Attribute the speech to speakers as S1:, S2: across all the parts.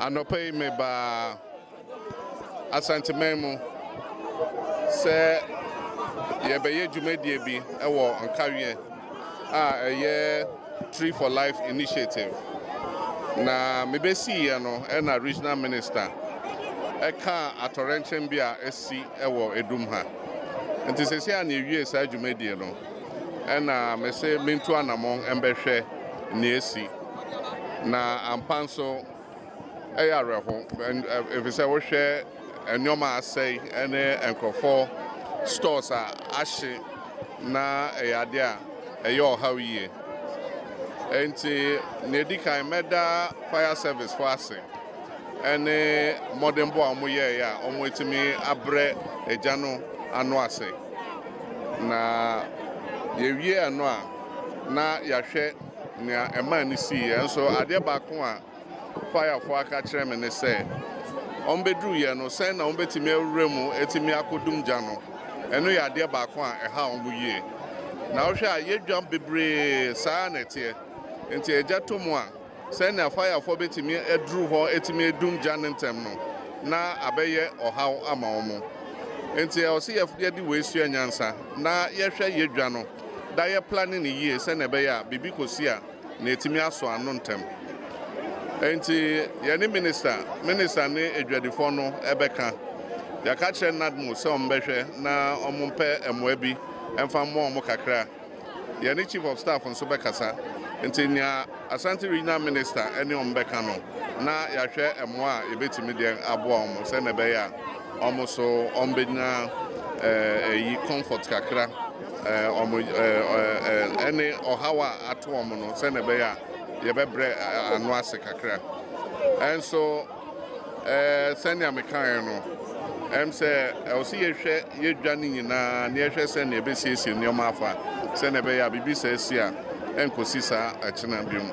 S1: Anope me ba asante memu se ye beye dwumadie bi ewo nkawie ye Tree for Life initiative na mebesi ye no na regional minister eka atorenchen bi a esi ewo Adum ha nti sese a na ewie sa dwumadie no na mese mentu anamon embehwe na esi na ampanso Ayareho and if it's our share and Yoma say any enkrofo stores are ashe na ayadia ayo how ye enti nedika meda fire service for ase any modern boy amoye ya omwetimi abre ejano ano ase na yewie ano a na yahwe na ema ni si enso ade baako a fire for aka kire me ne say ombedru ye no say na ombetimi awuremu etimi akodum gya no eno ya de baako a eha omuye na wo hwe a yedwam bebre saa na tie enti eja tomu a say na fire for betimi edru ho etimi edum gya ntem no na abeye ohaw ama omo enti o se ye di wesu anyansa na ye hwe yedwa no da ye planning ye say na be ya bibi kosi a na etimi aso ano ntem enti yani minister ne edwadifo no ebeka ya ka kire nadmo se ombehwe na omumpe emoa bi emfa mo omo kakra yani chief of staff nso bekasa enti nya Asante regional minister ene ombeka no na ya hwe emoa ebetimi de abo omo se na be ya omo so ombenya yi comfort kakra omo ene ohawa ato omo no se na be ya ye bebre anu ase kakra and so senior mekan no say o si ye hwe ye dwane nyina na ye hwe se na be siesie nyoma afa se na be ya bibi se sia enkosi sa achina biom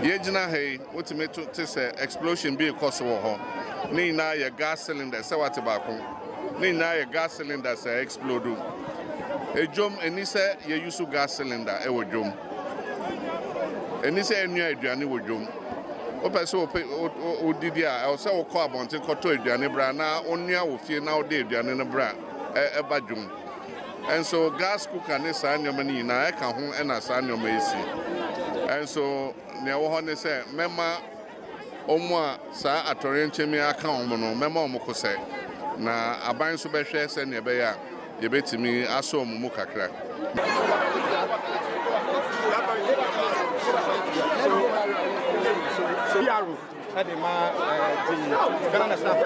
S1: ye gina hey ultimate to say explosion be cause wo ho ni na ye gas cylinder se wate ba ko ni na ye gas cylinder se explode ejom eni se ye use gas cylinder e wo jom eni se enu aduane wo dwom o pese o didi a o se wo kọ abonte kọtọ aduane bra na onua wo fie na o de aduane no bra e ba dwom and so gas cooker ne sa nyoma ni na e ka ho e na sa nyoma esi and so ne wo ho ne se mema omo a sa atorenchemi aka omo no mema omo kose na aban so behwe se ne be ya ye betimi aso omo mu kakra
S2: Yaro Adema the Ghana staff